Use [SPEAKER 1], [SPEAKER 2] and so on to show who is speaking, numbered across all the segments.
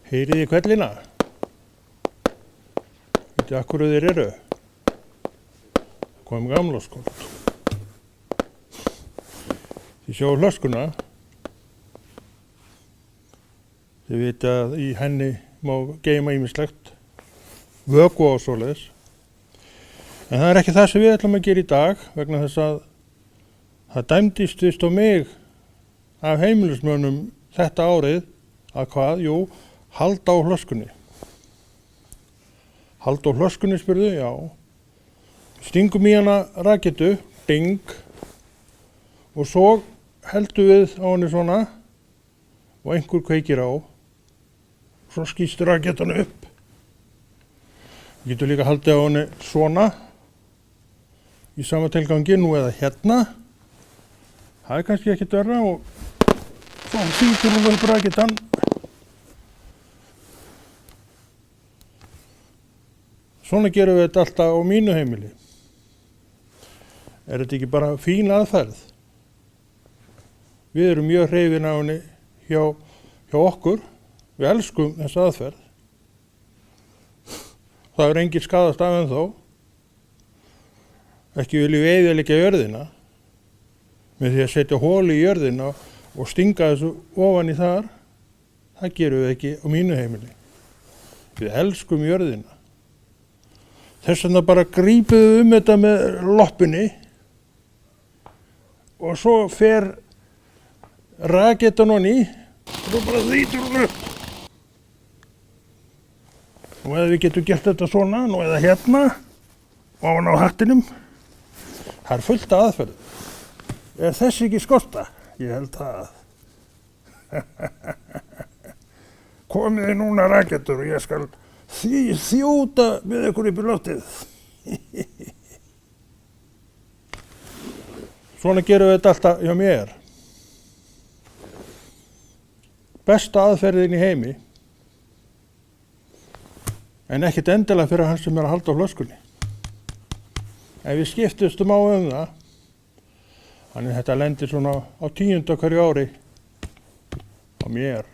[SPEAKER 1] Heyrið í hvellina? Vitið af hverju þeir eru? Komum gamlárskvöld. Þið sjáu flöskuna. Þið vitið að í henni má geyma ýmislegt, vökva og svoleiðis. En það er ekki það sem við ætlum að gera í dag, vegna þess að það dæmdist vist á mig af heimilismönnum þetta árið að hvað? Jú, halda á flöskunni. Halda á flöskunni, spurðu? Já. Stingum í hana raketu, ding, og svo heldum við á henni svona og einhver kveikir á. Svo skýst raketan upp. Við getum líka haldið á henni svona í sama tilgangi, nú eða hérna. Það er kannski ekkert verra og svo þýtur hún upp raketan. Svona gerum við þetta alltaf á mínu heimili. Er þetta ekki bara fín aðferð? Við erum mjög hrifin af henni hjá okkur. Við elskum þessa aðferð. Það er engin skaðast af ennþá. Ekki viljum við eyðileggja jörðina með því að setja holu í jörðina og stinga þessu ofan í þar. Það gerum við ekki á mínu heimili. Við elskum jörðina. Þess vegna bara grípum við þetta með loppinni og svo fer raketan honni og svo bara þýtur hún upp. Og ef við getum gert þetta svona, nú eða hérna, ofan á hattinum, það er fullt af aðferðum. Er þess ekki skorta? Ég held það. Komið þið núna raketur og ég skal þjóta með ykkur upp í loftið. Svona gerum við þetta alltaf hjá mér. Besta aðferðin í heimi, en ekkert endilega fyrir hann sem er að halda á flöskunni. Ef við skiptustum á það, þannig þetta lendir svona á 10. hverju ári á mér.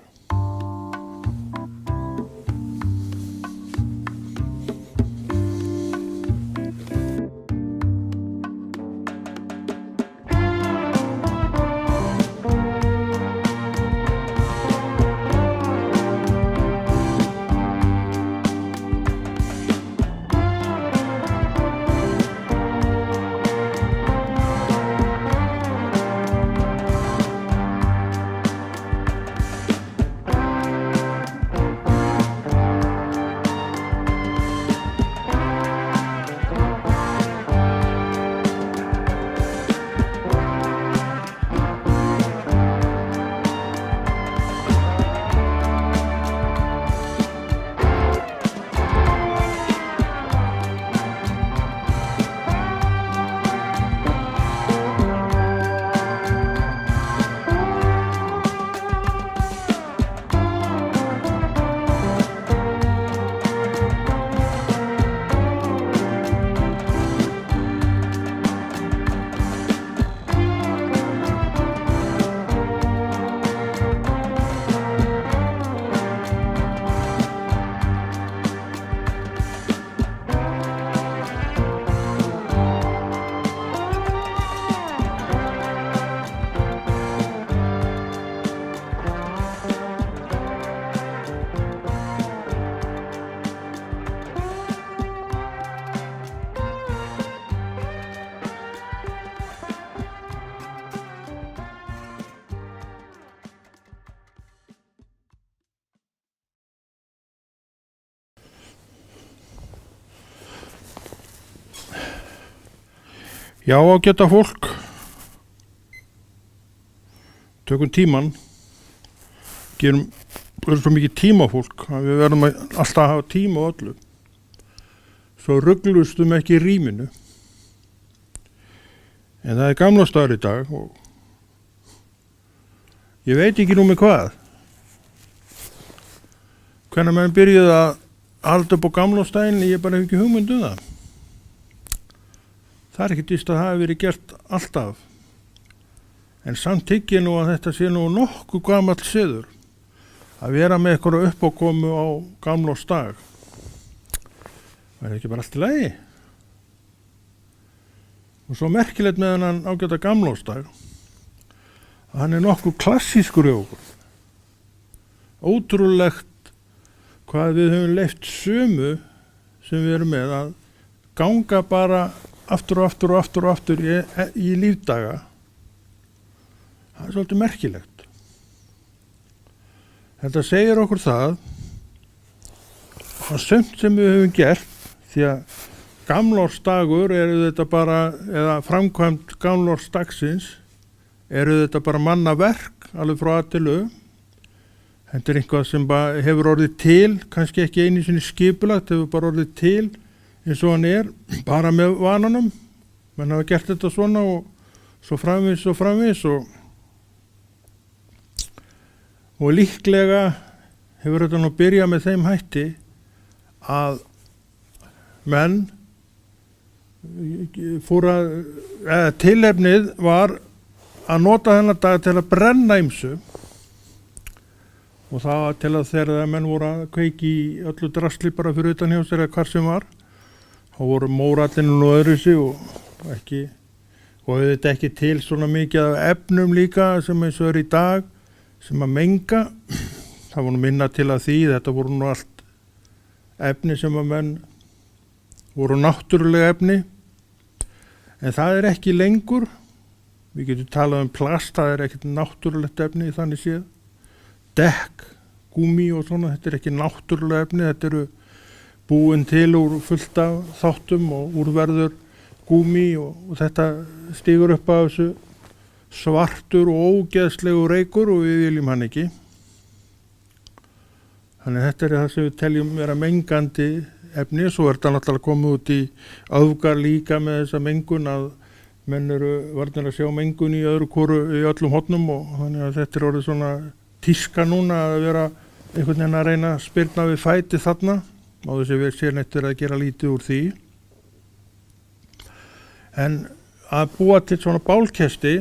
[SPEAKER 1] Já, ágæta fólk, tökum tíman, gerum svo mikið tíma fólk að við verðum alltaf að hafa tíma á öllu, svo rugglustum ekki í rýminu. En það er gamlársdagur í dag og ég veit ekki nú með hvað. Hvenær menn byrjuðu að halda upp á gamlársdaginn, ég bara hef ekki hugmynd um það. Það er ekkert víst að það hafi verið gert alltaf. En samt hygg ég nú að þetta sé nú nokkuð gamall siður að vera með eitthvað uppákomu á gamlársdag. Það ekki bara allt í lagi. Og svo merkilegt með hann ágæta gamlársdag að hann nokkuð klassískur í okkur. Ótrúlegt hvað við höfum leyft sömu sem við erum með að ganga bara aftur og aftur og aftur og aftur í lífdaga. Það svolítið merkilegt. Þetta segir okkur það að sumt sem við höfum gert, því að gamlársdagur eru þetta bara, eða framkvæmt gamlársdagsins, eru þetta bara mannaverk, alveg frá A til Ö. Þetta eitthvað sem bara hefur orðið til, kannski ekki einu sinni skipulagt, hefur bara orðið til eins og hann bara með vananum. Menn hafa gert þetta svona og svo framvegis og líklega hefur þetta nú byrjað með þeim hætti að menn tilefnið var að nota þennan dag til að brenna ýmsu og það var til að þegar menn voru að kveiki í öllu drasli bara fyrir utan hjá sér eða hvar sem var, þá voru mórallinu og öðru sig og auðvitað ekki til svona mikið af efnum líka sem eins og í dag sem að menga. Það voru minna til að því, þetta voru nú allt efni sem að menn voru náttúrulega efni, en það ekki lengur. Við getum talað plast, það ekkert náttúrulegt efni þannig séð. Dekk, gúmi og svona, þetta ekki náttúrulega efni, þetta eru búin til úr fullt af þáttum og úrverður gúmi og þetta stígur upp af þessu svartur og ógeðslegu reykur og við viljum hann ekki. Þannig þetta það sem við teljum vera mengandi efni, svo þetta náttúrulega komið út í öfgar líka með þessa mengun að menn eru varnir að sjá mengun í öðru hvoru í öllum hornum og þannig að þetta orðið svona tíska núna að vera einhvern veginn að reyna að spyrna við fæti þarna á þess að við séum eftir að gera lítið úr því. En að búa til svona bálkesti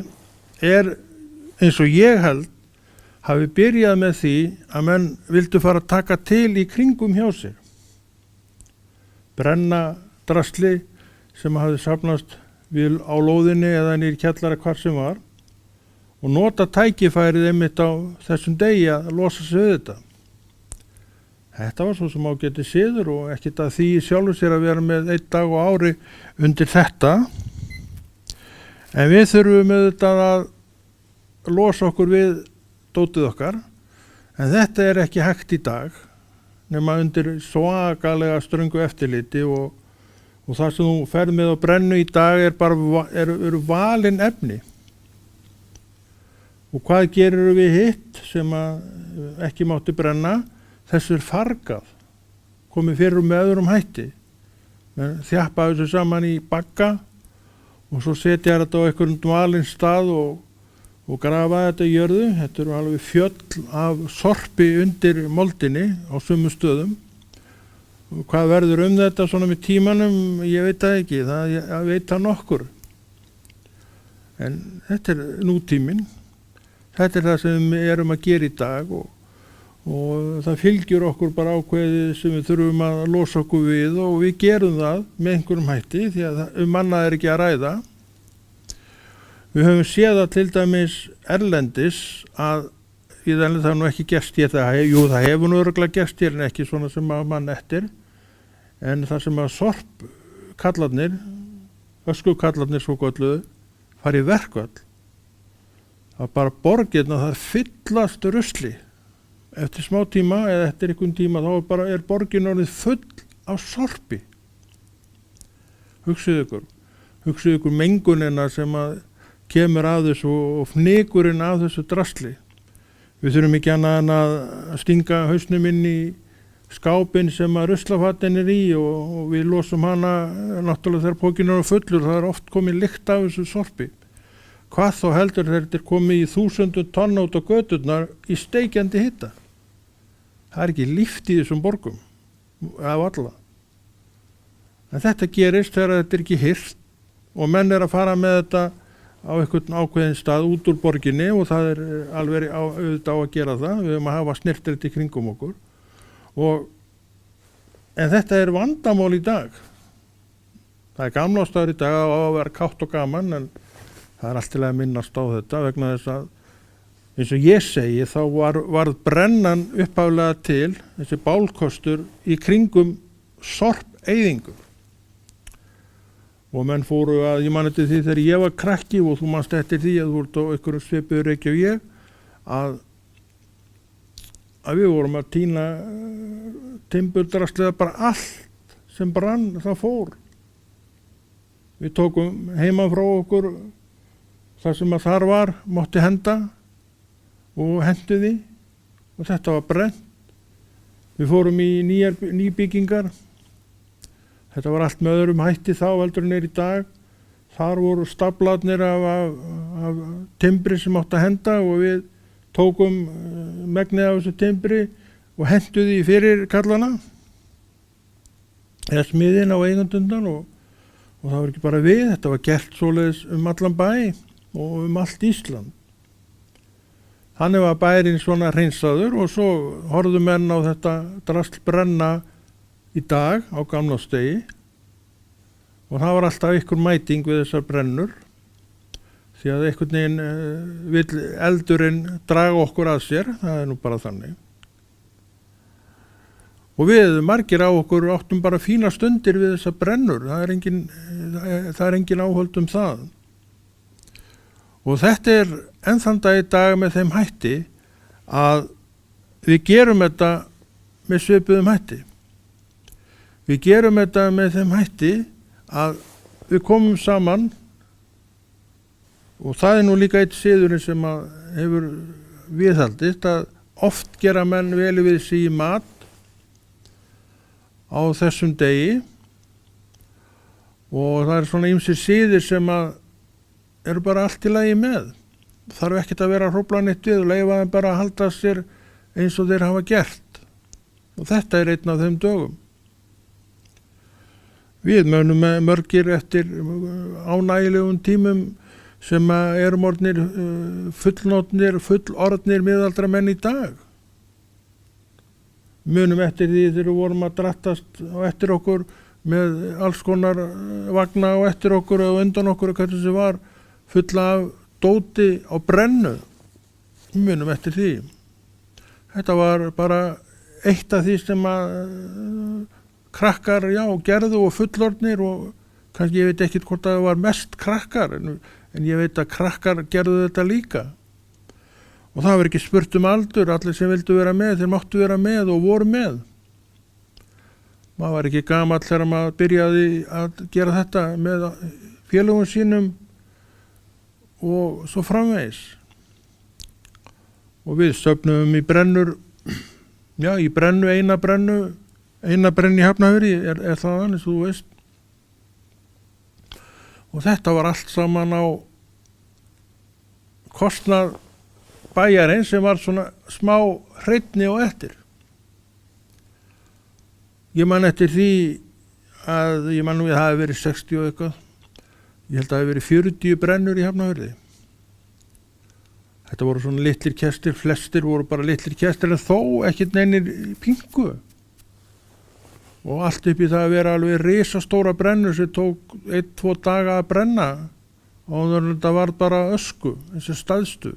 [SPEAKER 1] eins og ég held hafi byrjað með því að menn vildu fara að taka til í kringum hjá sér. Brenna drasli sem hafi safnast á lóðinni eða niður í kjallara hvar sem var og nota tækifærið einmitt á þessum degi að losa sig við þetta. Þetta var svo sem ágæti siður og ekkert að því sjálfur sér að vera með einn dag á ári undir þetta. En við þurfum auðvitað að losa okkur við dótið okkar, en þetta ekki hægt í dag nema undir svakalega ströngu eftirliti og það sem þú ferð með á brennu í dag eru valin efni. Og hvað gerir við hitt sem að ekki mátti brenna? Þessu fargað, komið fyrir með öðrum hætti. Þjappa þessu saman í bagga og svo setja þetta á einhvern valinn stað og grafa þetta í jörðu. Þetta eru alveg fjöll af sorpi undir moldinni á sömu stöðum. Og hvað verður þetta svona með tímanum? Ég veit það ekki, það veit það nokkur. En þetta nútíminn. Þetta það sem við erum að gera í dag og það fylgjur okkur bara ákveðið sem við þurfum að losa okkur við og við gerum það með einhverjum hætti því að annað ekki að ræða. Við höfum séð að til dæmis erlendis að það nú ekki gerst hér, það hefur nú örugglega gerst hér en ekki svona sem að mann eftir, en það sem að sorpkallarnir, öskukallarnir svo gölluðu, fari í verkvall. Það bara borgirna það fyllast rusli. Eftir smá tíma eða eftir einhvern tíma þá borgin orðið full af sorpi. Hugsið ykkur mengunina sem að kemur að þessu og fnykurinn af þessu drasli. Við þurfum ekki annað en að stinga hausnum inn í skápinn sem að ruslafatinn í og við losum hana náttúrulega þegar pókin fullur, það oft komið lykt af þessu sorpi. Hvað þá heldur þetta komið í 1000 tonn út á göturnar í steikjandi hita. Það ekki líft í þessum borgum af alla. En þetta gerist þegar þetta ekki hirt og menn að fara með þetta á einhvern ákveðin stað út úr borginni og það alveg auðvitað á að gera það. Við höfum að hafa snirtilegt í kringum okkur. En þetta vandamál í dag. Það gamlástaður í dag á að vera kátt og gaman en það allt til að minnast á þetta vegna þess að eins og ég segi þá varð brennan upphaflega til þessi bálkostur í kringum sorpeyðingu. Og menn fóru að, ég man eftir því þegar ég var krakki og þú manst eftir því að þú voru á einhverjum svipuðu reykja og ég, að við vorum að tína timburdraslega bara allt sem brann það fór. Við tókum heima frá okkur það sem að þar var, mátti henda og hendu því og þetta var brennt. Við fórum í nýbyggingar. Þetta var allt með öðrum hætti þá heldur en í dag. Þar voru staflarnir af timbri sem átti að henda og við tókum megnið af þessu timbri og hendu því fyrir kallana eða smiðin á eigandundan og það var ekki bara við, þetta var gert svoleiðis allan bæ og allt Ísland. Þannig var bærinn svona hreinsaður og svo horfðu menn á þetta drasl brenna í dag á gamlástegi og það var alltaf einhver mæting við þessar brennur því að einhvern veginn vill eldurinn draga okkur að sér, það nú bara þannig. Og við margir á okkur áttum bara fína stundir við þessar brennur, það er engin áhöld það. Og þetta enn þann dag í dag með þeim hætti að við gerum þetta með svipuðum hætti. Við gerum þetta með þeim hætti að við komum saman og það nú líka eitt siðurinn sem að hefur viðhaldist að oft gera menn vel við sig í mat á þessum degi og það svona ýmsir siðir sem að eru bara allt í lagi með. Þarf ekkert að vera að hrófla neitt við og leyfa þeim bara að halda sér eins og þeir hafa gert. Og þetta einn af þeim dögum. Við munum mörgir eftir ánægilegum tímum sem erum orðnir fullorðnir miðaldra menn í dag. Munum eftir því þegar við vorum að drattast á eftir okkur með alls konar vagna á eftir okkur og undan okkur og hvernig sem var fulla af dóti á brennu. Munum eftir því. Þetta var bara eitt af því sem að krakkar, gerðu og fullorðnir og kannski ég veit ekkert hvort það var mest krakkar en ég veit að krakkar gerðu þetta líka. Og það var ekki spurt aldur, allir sem vildu vera með, þeir máttu vera með og voru með. Maður var ekki gamall þegar maður byrjaði að gera þetta með félögum sínum og svo framvegis. Og við söfnum í brennur, í brennu, eina brennu í Hafnarfirði er það eins og þú veist. Og þetta var allt saman á kostnað bæjarins sem var svona smá hreinni og eftir. Ég man eftir því að það hafi verið 60 og eitthvað. Ég held að það hafi verið 40 brennur í Hafnarfirði. Þetta voru svona litlir kestir, flestir voru bara litlir kestir en þó ekkert neinir pingu. Og allt upp í það að vera alveg risastóra brennur sem tók 1-2 daga að brenna og þetta var bara ösku, þessi staðstu.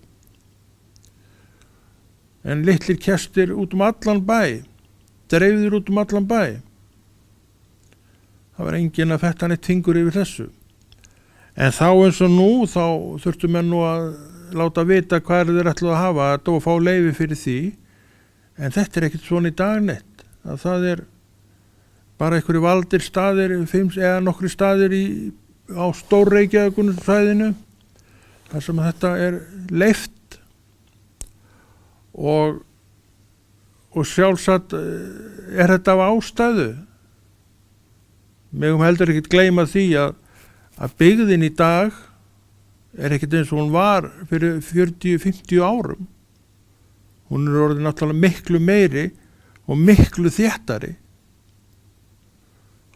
[SPEAKER 1] En litlir kestir út allan bæ, dreifðir út allan bæ. Það var enginn að fetta neitt fingur yfir þessu. En þá eins og nú, þá þurftu menn nú að láta vita hvað þeir ætlu að hafa þetta og fá leyfi fyrir því. En þetta ekkert svona í dag neitt. Að það bara einhverju valdir staðir, 5 eða nokkri staðir á Stór-Reykjavíkursvæðinu, þar sem þetta leyft. Og sjálfsagt þetta af ástæðu. Megum heldur ekkert gleyma því að byggðin í dag ekkert eins og hún var fyrir 40-50 árum. Hún orðin náttúrulega miklu meiri og miklu þéttari.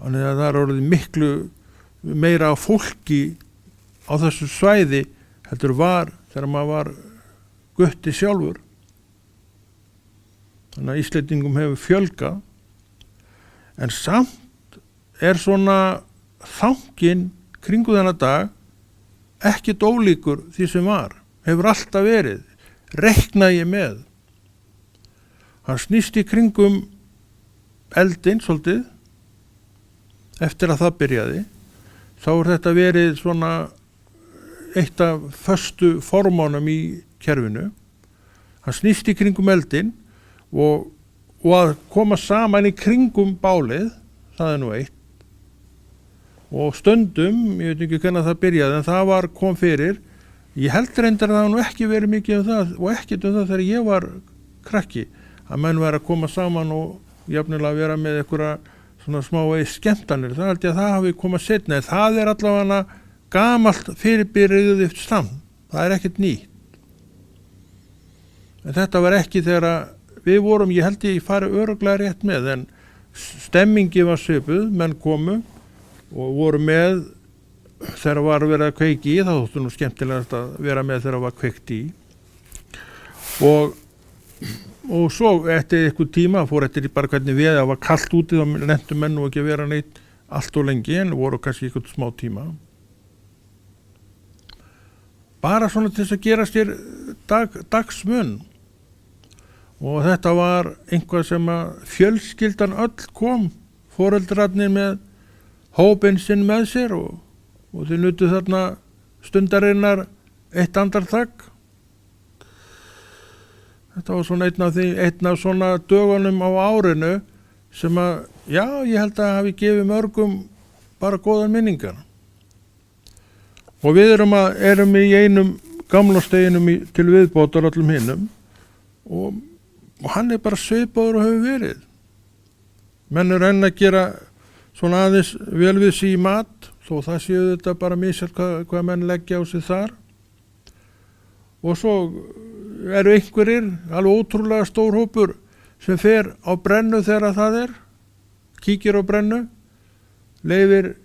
[SPEAKER 1] Þannig að það orðin miklu meira fólki á þessu svæði heldur var þegar maður var gutti sjálfur. Þannig að Íslendingum hefur fjölgað, en samt svona þanginn kringu þennan dag ekkert ólíkur því sem var, hefur alltaf verið, reikna ég með. Hann snýst í kringum eldinn svolítið, eftir að það byrjaði, þá þetta verið svona eitt af föstu formánum í kerfinu. Hann snýst í kringum eldinn og að koma saman í kringum bálið, það nú eitt. Og stundum, ég veit ekki hvernig það byrjaði, en það kom fyrir. Ég held reyndar að það nú ekki verið mikið það og ekkert það þegar ég var krakki, að menn væri að koma saman og jafnilega vera með einhverja svona smá skemmtanir. Það held ég að það hafi komað seinna. Það allavega gamalt fyrirbyrðið eftir stam. Það ekkert nýtt. En þetta var ekki þegar við vorum, ég held ég fari örugglega rétt með, en stemmingi var svipuð, menn komu og voru með þegar var verið að kveiki í, þá þóttu nú skemmtilegast að vera með þegar var kveikt í. Og svo eftir einhver tíma, fór eftir bara hvernig við, það var kalt úti, þá lentu menn nú ekki að vera neitt allt og lengi, en voru kannski einhvern smá tíma. Bara svona til þess að gera sér dagsmun. Og þetta var einhvað sem að fjölskyldan öll kom, foreldrarnir með hópinn sinn með sér og þeir nutu þarna stundarinnar eitt andartak. Þetta var svona einn af svona dögunum á árinu sem að, já, ég held að hafi gefið mörgum bara góðan minningar. Og við erum í einum gamlasteginum til viðbótar öllum hinnum og hann bara svipaður og hefur verið. Menn enn að gera svona aðeins vel við sig í mat, þó það séu þetta bara misjalt hvað menn leggja á sig þar. Og svo eru einhverjir, alveg ótrúlega stór hópur, sem fer á brennu þegar það kíkir á brennu, leyfir,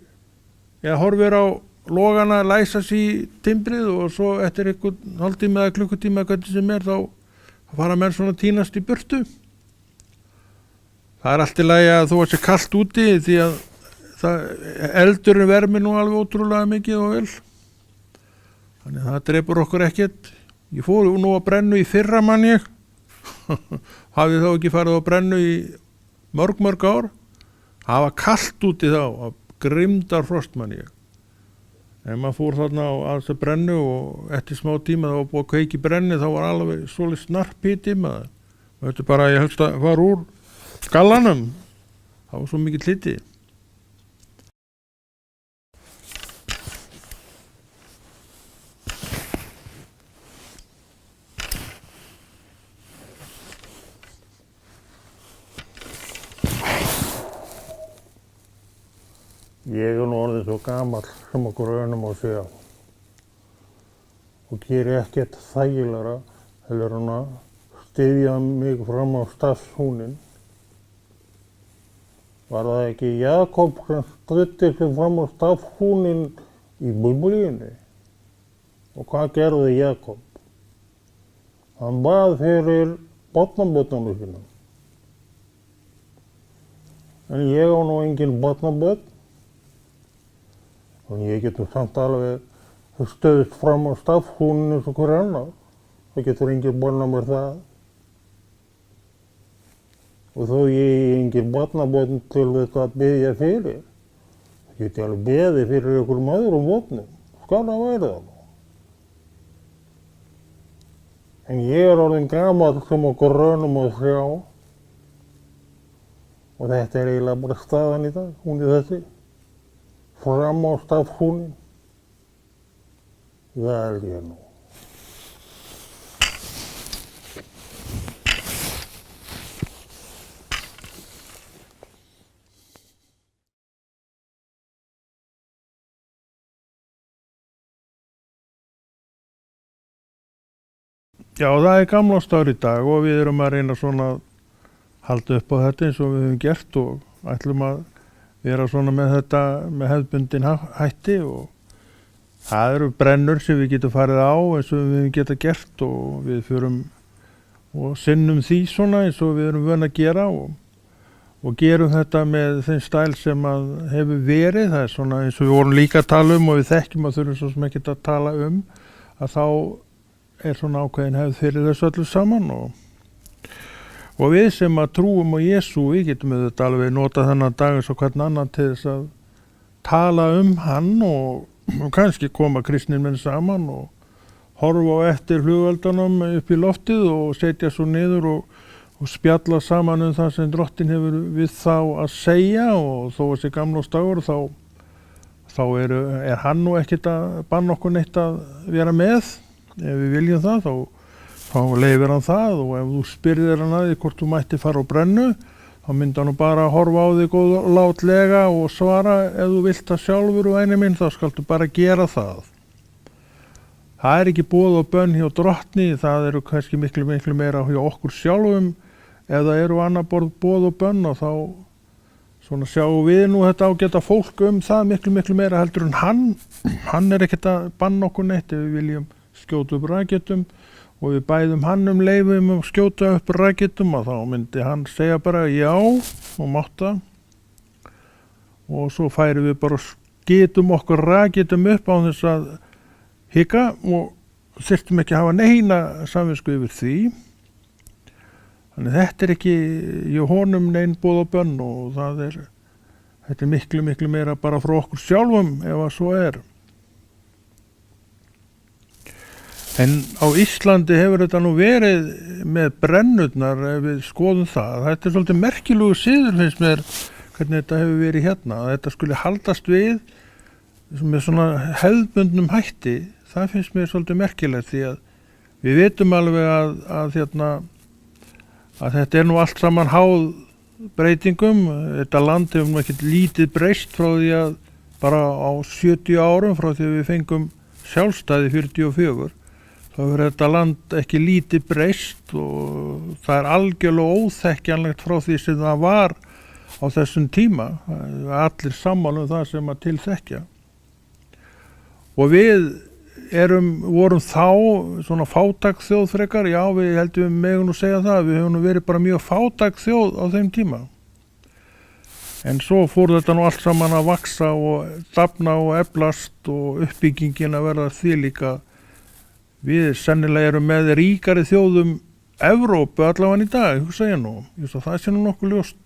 [SPEAKER 1] eða horfir á logana, læsa sig í timbrið og svo eftir einhvern hálftíma eða klukkutíma hvernig sem þá fara menn svona tínast í burtu. Það allt í lagi að þó að sé kalt úti því að eldurinn vermir nú alveg ótrúlega mikið og vel. Þannig að það drepur okkur ekkert. Ég fór nú að brennu í fyrra mann ég. Hafði þá ekki farið að brennu í mörg ár. Það var kalt úti þá, að grimdar frostmann ég. En maður fór þarna á að brennu og eftir smá tíma það var búið að kveiki brenni, þá var alveg svolítið snarpíti maður. Þetta bara, ég helst að fara úr skallanum. Það var svo mikið hliti. Ég nú orðið svo gamall sem okkur önum á sig á og geri ekkert þægilegra heldur en að styðja mig fram á stafshúnin. Var það ekki Jakob sem striddi sig fram á stafshúnin í Biblíunni? Og hvað gerði Jakob? Hann bað fyrir barnabörnunum sínum. En ég á nú engin barnabörn. Og ég getur samt alveg stöðist fram á stafshúninu eins og hver annar. Það getur enginn bannað mér það. Og þó ég enginn barnabörn til þetta að biðja fyrir. Það geti alveg beðið fyrir einhverjum öðrum börnum. Skána væri það nú. En ég orðinn gamall sem okkur rönum að sjá. Og þetta eiginlega bara staðan í dag, hún þessi. Fram á stafshúnin. Það held ég nú. Já, það gamlársdagur í dag og við erum að reyna svona að halda upp á þetta eins og við höfum gert og ætlum að vera svona með þetta með hefðbundin hætti og Það eru brennur sem við getum farið á eins og við getum gert og við förum og sinnum því svona eins og við erum vön að gera og gerum þetta með þeim stæl sem að hefur verið. Það er svona eins og við vorum líka að tala og við þekkjum að þurfum svo sem ekki að tala að þá er svona ákveðin hefð fyrir þessu öllu saman og við sem að trúum á Jesú, við getum auðvitað alveg nota þennan dag eins og hvern annan til þess að tala hann og kannski koma kristnir menn saman og horfa á eftir flugveldunum upp í loftið og setja svo niður og spjalla saman það sem Drottinn hefur við þá að segja og þó þessi gamlársdagur þá er hann nú ekkert að banna okkur neitt að vera með ef við viljum það þá leyfir hann það og ef þú spyrðir hann að því hvort þú mætti fara á brennu þá myndi hann bara horfa á þig og látlega og svara ef þú vilt það sjálfur og eini minn þá skaltu bara gera það. Það er ekki boð og bönn hjá Drottni, það eru kannski miklu meira hjá okkur sjálfum ef það eru annað boð og bönn og þá svona sjáum við nú þetta ágæta fólk það miklu meira heldur en hann er ekkert að banna okkur neitt ef við viljum skjóta upp raketum og við bæðum hann leyfum að skjóta upp raketum og þá myndi hann segja bara já og mátta og svo færum við bara skitum okkur raketum upp á þess að hika og þyrftum ekki að hafa neina samvisku yfir því. Þannig þetta er ekki hjá honum nein boð og bönn og þetta er miklu meira bara frá okkur sjálfum ef að svo er. En á Íslandi hefur þetta nú verið með brennurnar ef við skoðum það. Þetta er svolítið merkilegu siður finnst mér hvernig þetta hefur verið hérna. Þetta skuli haldast við með svona hefðbundnum hætti. Það finnst mér svolítið merkilegt því að við vitum alveg að þetta er nú allt saman háð breytingum. Þetta land hefur nú ekkert lítið breyst frá því að bara á 70 árum frá því að við fengum sjálfstæði 44. Þá hefur þetta land ekki lítið breyst og það er algjörlega óþekkjanlegt frá því sem það var á þessum tíma. Allir sammála það sem að tilþekkja. Og við vorum þá svona fátæk þjóð frekar, já við heldum við megum nú segja það, við hefum nú verið bara mjög fátæk þjóð á þeim tíma. En svo fór þetta nú allt saman að vaxa og dafna og eflast og uppbyggingin að verða því líka. Við sennilega erum með ríkari þjóðum Evrópu allavega í dag, hugsa ég nú. Það sé nú nokkuð ljóst.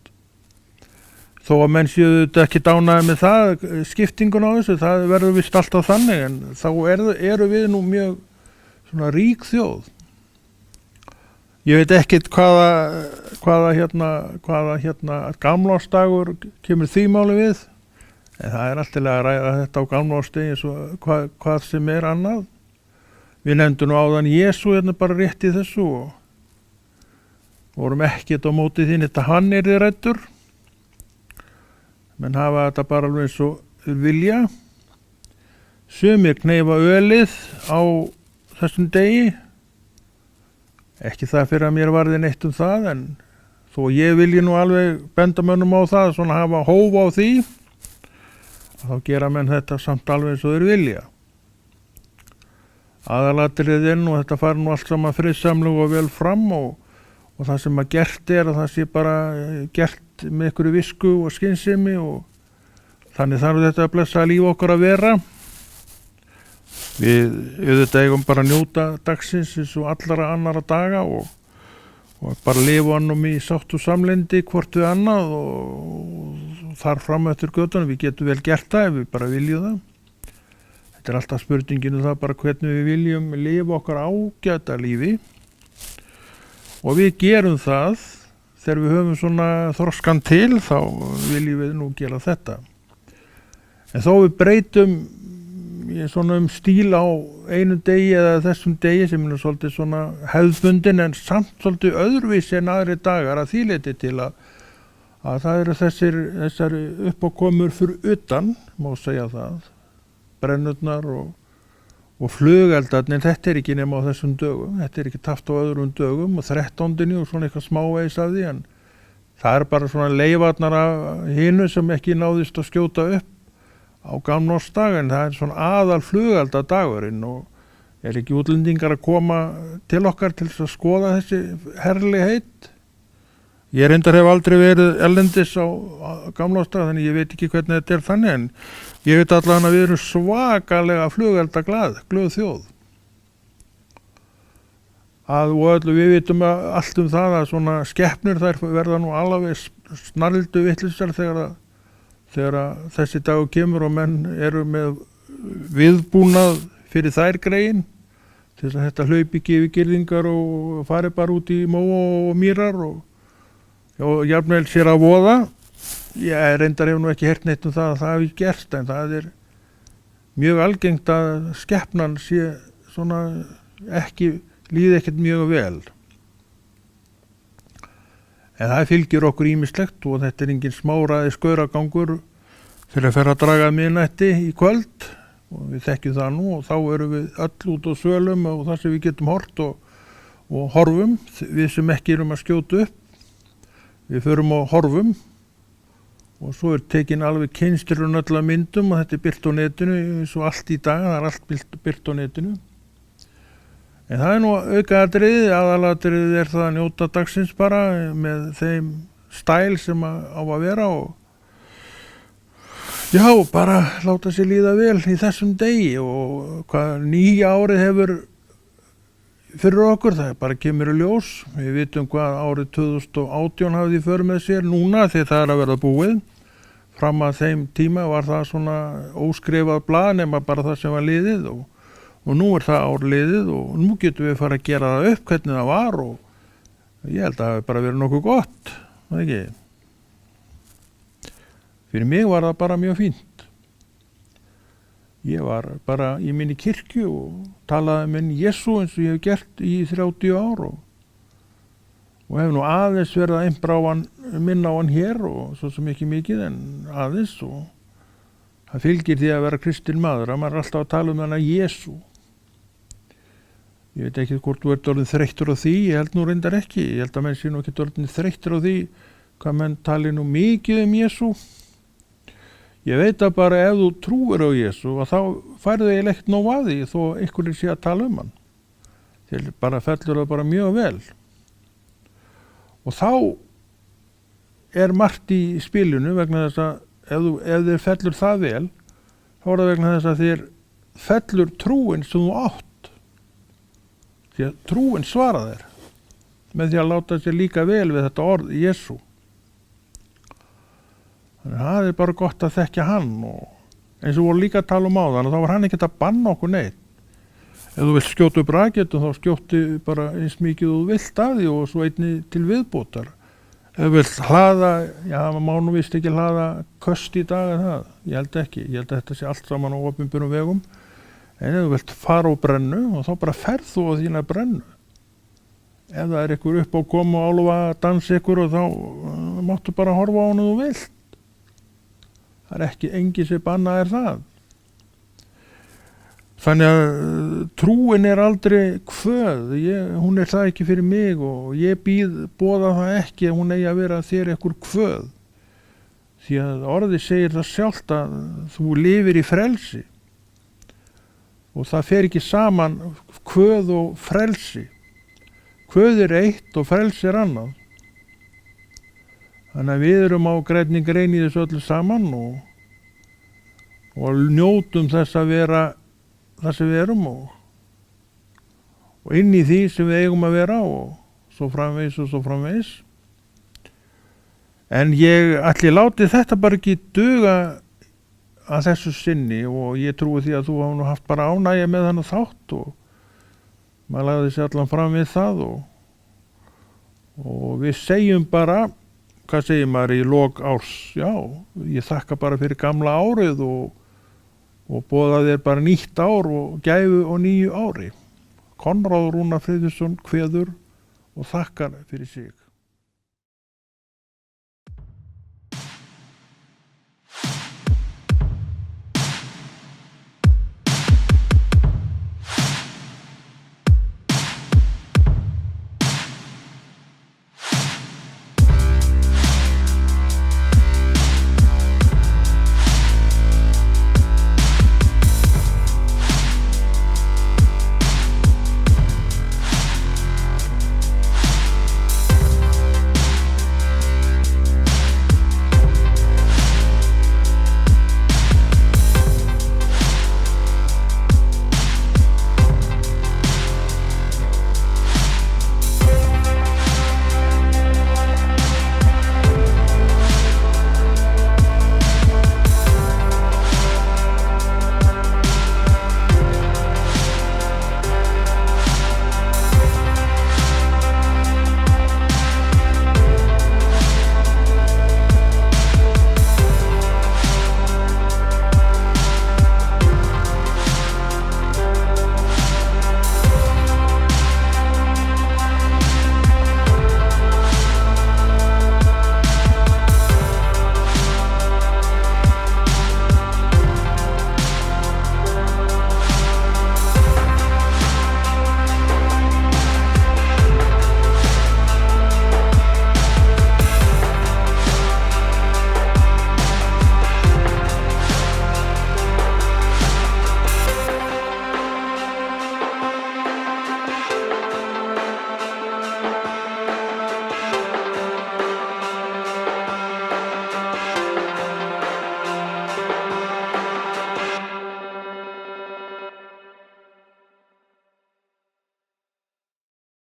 [SPEAKER 1] Þó að menn séu þetta ekki dánaði með það, skiptingun á þessu, það verður vist alltaf þannig, en þá eru við nú mjög svona rík þjóð. Ég veit ekkert hvaða gamlársdagur kemur því máli við, en það er alltaf að ræða þetta á gamlársdegi eins og hvað sem er annað. Við nefndum nú áðan Jesú bara rétt í þessu og vorum ekkert á móti því þetta hann yrði ræddur. Menn hafa þetta bara alveg eins og vilja. Sumir kneifa ölið á þessum degi. Ekki það fyrir að mér varði neitt það, en þó ég vilji nú alveg benda mönnum á það, svona hafa hóf á því, þá gera menn þetta samt alveg eins og þeir vilja. Aðalatriðinn og þetta fari nú allt saman friðsamlega og vel fram og það sem að gert að það sé bara gert með einhverju visku og skynsemi og þannig þarf þetta að blessa líf okkar að vera. Við auðvitað eigum bara að njóta dagsins eins og allara annara daga og bara lifa annum í sátt og samlyndi hvort við annað og þar fram eftir götunum. Við getum vel gert það ef við bara viljum það. Þetta er alltaf spurningin það bara hvernig við viljum lifa okkar ágæta lífi og við gerum það þegar við höfum svona þroskan til þá viljum við nú gera þetta. En þó við breytum svona stíl á einu degi eða þessum degi sem er svolítið svona hefðbundin en samt svolítið öðruvísi en aðri dagar að því leyti til að það eru þessar uppákomur fyrir utan, má segja það, brennurnar og flugeldarnir, þetta er ekki nema á þessum dögum, þetta er ekki taft á öðrum dögum og 13. og svona eitthvað smávegis af því en það er bara svona leifarnar af hinu sem ekki náðist að skjóta upp á gamlársdag, en það svona aðal flugeldadagurinn og er ekki útlendingar að koma til okkar til þess að skoða þessi herligheit. Ég reyndar hef aldrei verið erlendis á gamlársdag, þannig ég veit ekki hvernig þetta er þannig, en ég veit allavega að við erum svakalega flugeldaglöð þjóð. Og öllu við vitum allt það að svona skepnur þær verða nú alveg snarldu vittlisar þegar þessi dagur kemur og menn eru með viðbúnað fyrir þær greiðin til þess að þetta hlaupi ekki yfir girðingar og fari bara út í móa og mýrar og jafnvel sér að voða. Ég reyndar hef nú ekki heyrt neitt það að það hafi gerst, en það er mjög algengt að skepnan sé svona líði ekkert mjög vel. En það fylgir okkur ýmislegt og þetta er engin smáraði skauragangur fyrir að fara að draga miðnætti í kvöld og við þekkjum það nú og þá erum við öll út á svölum og það sem við getum hort og horfum, við sem ekki erum að skjóta upp. Við förum og horfum og svo er tekin alveg kynsturinn öll að myndum og þetta er birt á netinu eins og allt í dag, það er allt birt á netinu. En það er nú aukaatriði, aðalatriði er það að njóta dagsins bara með þeim stæl sem á að vera og já, bara láta sér líða vel í þessum degi og hvað nýja árið hefur fyrir okkur, það bara kemur í ljós. Við vitum hvað árið 2018 hafði í för með sér núna þegar það er að verða búið. Fram að þeim tíma var það svona óskrifað blað nema bara það sem var liðið og nú er það ár liðið og nú getum við fara að gera það upp hvernig það var og ég held að það hefur bara verið nokkuð gott, það ekki? Fyrir mig var það bara mjög fínt. Ég var bara í minni kirkju og talaði með Jesú eins og ég hef gert í 30 ár og hef nú aðeins verið að einbra á hann, minna á hann hér og svo sem ekki mikið en aðeins og það fylgir því að vera kristinn maður að maður er alltaf að tala um hana Jesú. Ég veit ekki hvort þú ert orðin þreyttur á því, ég held nú reyndar ekki, ég held að menn sé nú ekki orðin þreyttur á því hvað menn tali nú mikið um Jesú. Ég veit að bara ef þú trúir á Jesú og þá færðu eiginlega ekkert nóg að því þó einhverjir sé að tala um hann. Þeir bara fellur það bara mjög vel. Og þá er margt í spilinu vegna þess að ef þér fellur það vel, þá er það vegna þess að þér fellur trúin sem þú átt. Því að trúin svara þér með því að láta sér líka vel við þetta orð Jesú. Þannig að það er bara gott að þekkja hann og eins og voru líka að tala um áðan og þá var hann ekkert að banna okkur neitt. Ef þú vilt skjóta upp raketum þá skjóttu bara eins mikið þú vilt af því og svo einni til viðbótar. Ef þú vilt hlaða, já maður má nú vist ekki hlaða köst í dag en það, ég held ekki, ég held að þetta sé allt saman á opinberum vegum. En ef þú vilt fara á brennu og þá bara ferð þú á þína brennu. Ef það er einhver upp á koma og álfa að dansa ykkur og þá máttu bara horfa á hann og þú vilt. Það er ekki engin sem bannað það. Þannig að trúin er aldrei kvöð, hún er það ekki fyrir mig og ég boða það ekki að hún eigi að vera þér einhver kvöð. Því að orðið segir það sjálft að þú lifir í frelsi og það fer ekki saman kvöð og frelsi. Kvöð er eitt og frelsi er annað. Þannig að við erum á grænni grein í þessu öllu saman og njótum þess að vera það sem við erum og inn í því sem við eigum að vera og svo framvegis. En ég ætli láti þetta bara ekki duga að þessu sinni og ég trúi því að þú hafa nú haft bara ánægja með hann þátt og maður lagði sér allan fram við það og við segjum bara hvað segir maður í lok árs? Já, ég þakka bara fyrir gamla árið og boða þér bara nýtt ár og gæfu og nýju ári. Konráð Rúnar Friðriksson kveður og þakkar fyrir sig.